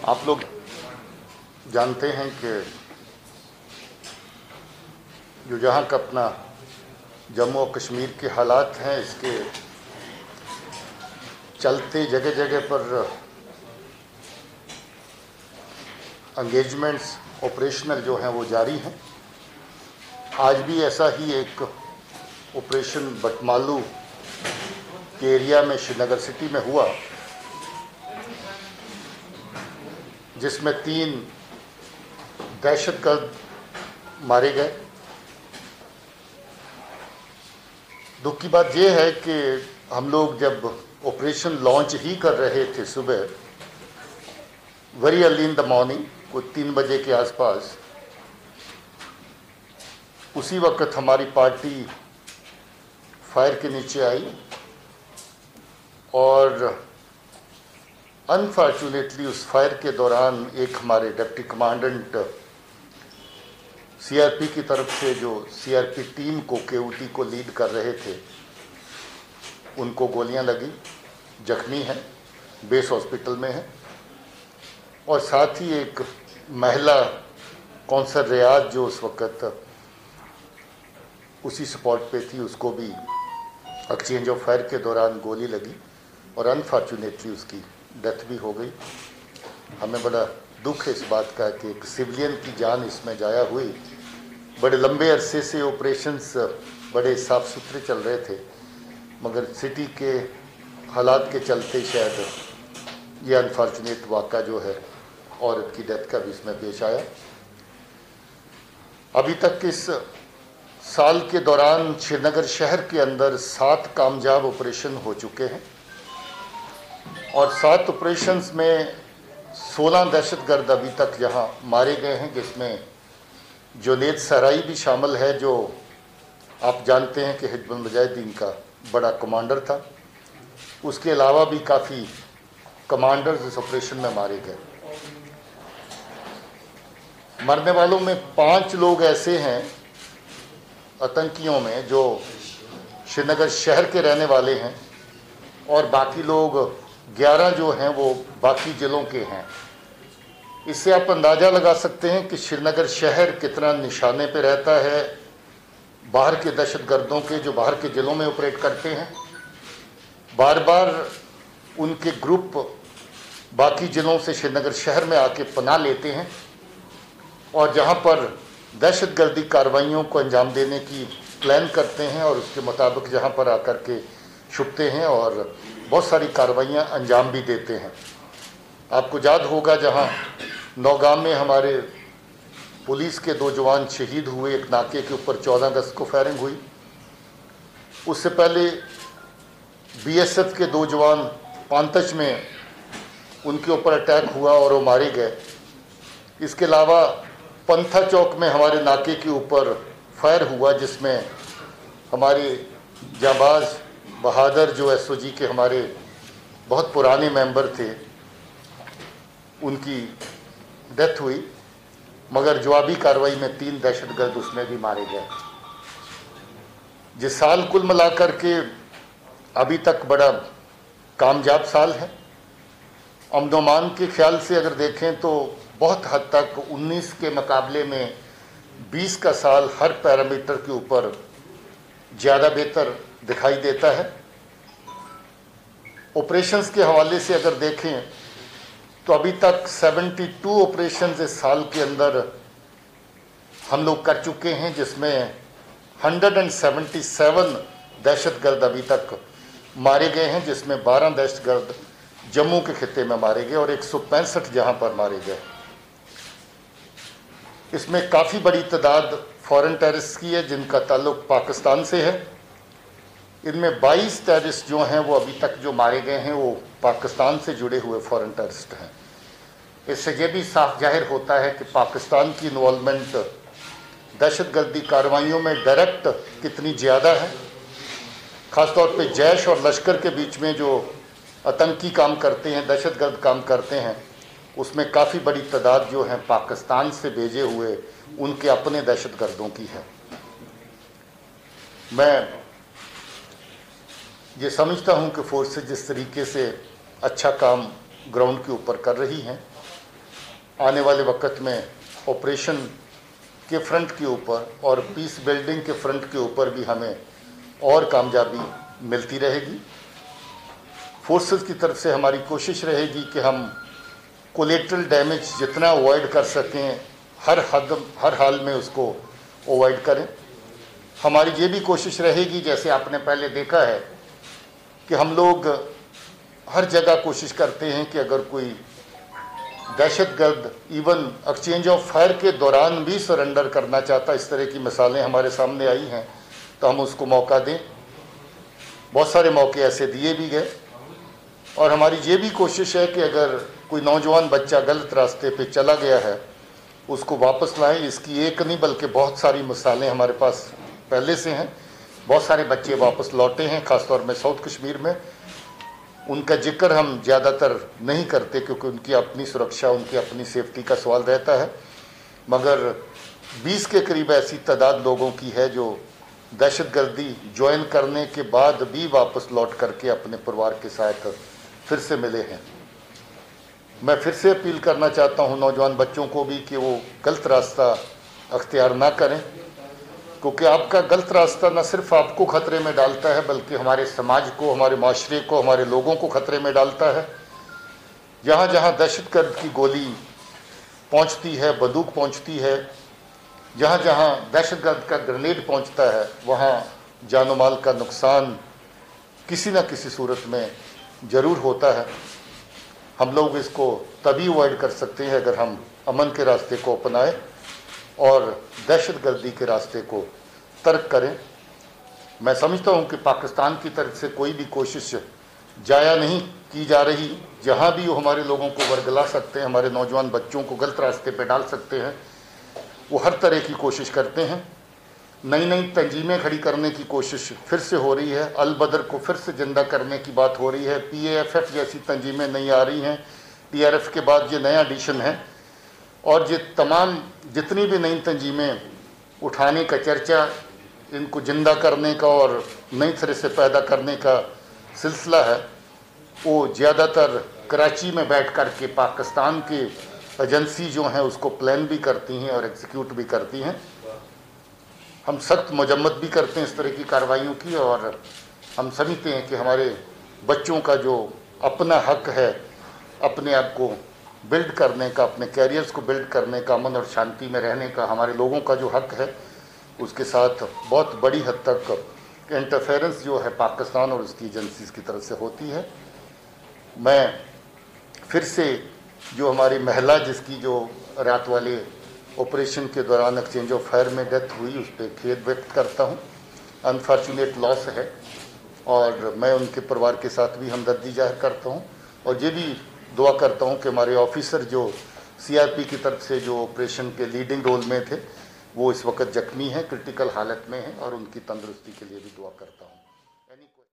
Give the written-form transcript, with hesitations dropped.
आप लोग जानते हैं कि जो जहाँ का अपना जम्मू और कश्मीर के हालात हैं, इसके चलते जगह जगह पर एंगेजमेंट्स ऑपरेशनल जो हैं वो जारी हैं। आज भी ऐसा ही एक ऑपरेशन बटमालू के एरिया में श्रीनगर सिटी में हुआ, जिसमें 3 दहशतगर्द मारे गए। दुख की बात यह है कि हम लोग जब ऑपरेशन लॉन्च ही कर रहे थे सुबह, very early in the morning, कुछ 3 बजे के आसपास, उसी वक्त हमारी पार्टी फायर के नीचे आई और अनफॉर्चुनेटली उस फायर के दौरान एक हमारे डिप्टी कमांडेंट सीआरपी की तरफ से, जो सीआरपी टीम को केओटी को लीड कर रहे थे, उनको गोलियां लगी, जख्मी हैं, बेस हॉस्पिटल में हैं। और साथ ही एक महिला कौंसल रियाज जो उस वक्त उसी स्पॉट पे थी, उसको भी एक्सचेंज ऑफ फायर के दौरान गोली लगी और अनफॉर्चुनेटली उसकी डेथ भी हो गई। हमें बड़ा दुख है इस बात का कि एक सिविलियन की जान इसमें जाया हुई। बड़े लंबे अरसे से ऑपरेशंस बड़े साफ़ सुथरे चल रहे थे, मगर सिटी के हालात के चलते शायद ये अनफॉर्चुनेट वाक़ा जो है औरत की डेथ का भी इसमें पेश आया। अभी तक इस साल के दौरान श्रीनगर शहर के अंदर 7 कामयाब ऑपरेशन हो चुके हैं और 7 ऑपरेशंस में 16 दहशतगर्द अभी तक यहाँ मारे गए हैं, जिसमें जुनैद सराई भी शामिल है, जो आप जानते हैं कि हिजबुल मुजाहिदीन का बड़ा कमांडर था। उसके अलावा भी काफ़ी कमांडर्स इस ऑपरेशन में मारे गए। मरने वालों में 5 लोग ऐसे हैं आतंकियों में जो श्रीनगर शहर के रहने वाले हैं और बाकी लोग 11 जो हैं वो बाकी ज़िलों के हैं। इससे आप अंदाज़ा लगा सकते हैं कि श्रीनगर शहर कितना निशाने पे रहता है बाहर के दहशतगर्दों के, जो बाहर के ज़िलों में ऑपरेट करते हैं। बार बार उनके ग्रुप बाकी ज़िलों से श्रीनगर शहर में आके पनाह लेते हैं और जहाँ पर दहशतगर्दी कार्रवाइयों को अंजाम देने की प्लान करते हैं और उसके मुताबिक जहाँ पर आकर के छुपते हैं और बहुत सारी कार्रवाइयाँ अंजाम भी देते हैं। आपको याद होगा जहाँ नौगाम में हमारे पुलिस के 2 जवान शहीद हुए, एक नाके के ऊपर 14 अगस्त को फायरिंग हुई। उससे पहले बीएसएफ के 2 जवान पांतच में उनके ऊपर अटैक हुआ और वो मारे गए। इसके अलावा पंथा चौक में हमारे नाके के ऊपर फायर हुआ, जिसमें हमारे जाबाज बहादुर जो एसओजी के हमारे बहुत पुराने मेंबर थे, उनकी डेथ हुई, मगर जवाबी कार्रवाई में 3 दहशतगर्द उसमें भी मारे गए। जिस साल कुल मिलाकर के अभी तक बड़ा कामयाब साल है। अमन व अमान के ख्याल से अगर देखें तो बहुत हद तक 19 के मुकाबले में 20 का साल हर पैरामीटर के ऊपर ज़्यादा बेहतर दिखाई देता है। ऑपरेशंस के हवाले से अगर देखें तो अभी तक 72 ऑपरेशंस इस साल के अंदर हम लोग कर चुके हैं, जिसमें 177 दहशतगर्द अभी तक मारे गए हैं, जिसमें 12 दहशतगर्द जम्मू के खित्ते में मारे गए और 165 जहां पर मारे गए। इसमें काफ़ी बड़ी तादाद फॉरेन टेररिस्ट की है जिनका ताल्लुक पाकिस्तान से है। इनमें 22 टेररिस्ट जो हैं वो अभी तक जो मारे गए हैं वो पाकिस्तान से जुड़े हुए फॉरेन टेररिस्ट हैं। इससे ये भी साफ जाहिर होता है कि पाकिस्तान की इन्वॉल्वमेंट दहशतगर्दी कार्रवाइयों में डायरेक्ट कितनी ज़्यादा है। ख़ासतौर पे जैश और लश्कर के बीच में जो आतंकी काम करते हैं, दहशतगर्द काम करते हैं, उसमें काफ़ी बड़ी तादाद जो है पाकिस्तान से भेजे हुए उनके अपने दहशतगर्दों की है। मैं ये समझता हूँ कि फोर्सेस जिस तरीके से अच्छा काम ग्राउंड के ऊपर कर रही हैं, आने वाले वक्त में ऑपरेशन के फ्रंट के ऊपर और पीस बिल्डिंग के फ्रंट के ऊपर भी हमें और कामयाबी मिलती रहेगी। फोर्सेस की तरफ से हमारी कोशिश रहेगी कि हम कोलेटरल डैमेज जितना अवॉइड कर सकें हर हाल में उसको अवॉइड करें। हमारी ये भी कोशिश रहेगी, जैसे आपने पहले देखा है कि हम लोग हर जगह कोशिश करते हैं कि अगर कोई दहशतगर्द इवन एक्सचेंज ऑफ फायर के दौरान भी सरेंडर करना चाहता, इस तरह की मिसालें हमारे सामने आई हैं, तो हम उसको मौका दें। बहुत सारे मौके ऐसे दिए भी गए और हमारी ये भी कोशिश है कि अगर कोई नौजवान बच्चा गलत रास्ते पे चला गया है उसको वापस लाएं। इसकी एक नहीं बल्कि बहुत सारी मिसालें हमारे पास पहले से हैं। बहुत सारे बच्चे वापस लौटे हैं, ख़ासतौर में साउथ कश्मीर में। उनका जिक्र हम ज़्यादातर नहीं करते क्योंकि उनकी अपनी सुरक्षा, उनकी अपनी सेफ्टी का सवाल रहता है, मगर 20 के करीब ऐसी तादाद लोगों की है जो दहशतगर्दी ज्वाइन करने के बाद भी वापस लौट करके अपने परिवार के साथ फिर से मिले हैं। मैं फिर से अपील करना चाहता हूं नौजवान बच्चों को भी कि वो गलत रास्ता अख्तियार ना करें, क्योंकि आपका गलत रास्ता न सिर्फ आपको खतरे में डालता है बल्कि हमारे समाज को, हमारे माशरे को, हमारे लोगों को खतरे में डालता है। जहाँ जहाँ दहशतगर्द की गोली पहुँचती है, बंदूक पहुँचती है, जहाँ जहाँ दहशतगर्द का ग्रेनेड पहुँचता है, वहाँ जान माल का नुकसान किसी न किसी सूरत में ज़रूर होता है। हम लोग इसको तभी अवॉइड कर सकते हैं अगर हम अमन के रास्ते को अपनाएं और दहशतगर्दी के रास्ते को तर्क करें। मैं समझता हूं कि पाकिस्तान की तरफ से कोई भी कोशिश जाया नहीं की जा रही। जहां भी वो हमारे लोगों को वर्गला सकते हैं, हमारे नौजवान बच्चों को गलत रास्ते पे डाल सकते हैं, वो हर तरह की कोशिश करते हैं। नई नई तंजीमें खड़ी करने की कोशिश फिर से हो रही है। अल बदर को फिर से जिंदा करने की बात हो रही है। PAFF जैसी तंजीमें नहीं आ रही हैं। PRF के बाद ये नया एडिशन है और ये तमाम जितनी भी नई तंजीमें उठाने का चर्चा, इनको जिंदा करने का और नई तरह से पैदा करने का सिलसिला है, वो ज़्यादातर कराची में बैठ कर के पाकिस्तान की एजेंसी जो हैं उसको प्लान भी करती हैं और एग्जीक्यूट भी करती हैं। हम सख्त मजम्मत भी करते हैं इस तरह की कार्रवाइयों की और हम समझते हैं कि हमारे बच्चों का जो अपना हक है अपने आप को बिल्ड करने का, अपने कैरियर्स को बिल्ड करने का, अमन और शांति में रहने का, हमारे लोगों का जो हक है, उसके साथ बहुत बड़ी हद तक इंटरफेरेंस जो है पाकिस्तान और उसकी एजेंसीज़ की तरफ से होती है। मैं फिर से जो हमारी महिला जिसकी जो रात वाले ऑपरेशन के दौरान एक्सचेंज ऑफ फायर में डेथ हुई, उस पर खेद व्यक्त करता हूँ। अनफॉर्चुनेट लॉस है और मैं उनके परिवार के साथ भी हमदर्दी जाहिर करता हूँ और ये भी दुआ करता हूँ कि हमारे ऑफिसर जो CRP की तरफ से जो ऑपरेशन के लीडिंग रोल में थे वो इस वक्त जख्मी हैं, क्रिटिकल हालत में हैं और उनकी तंदुरुस्ती के लिए भी दुआ करता हूँ।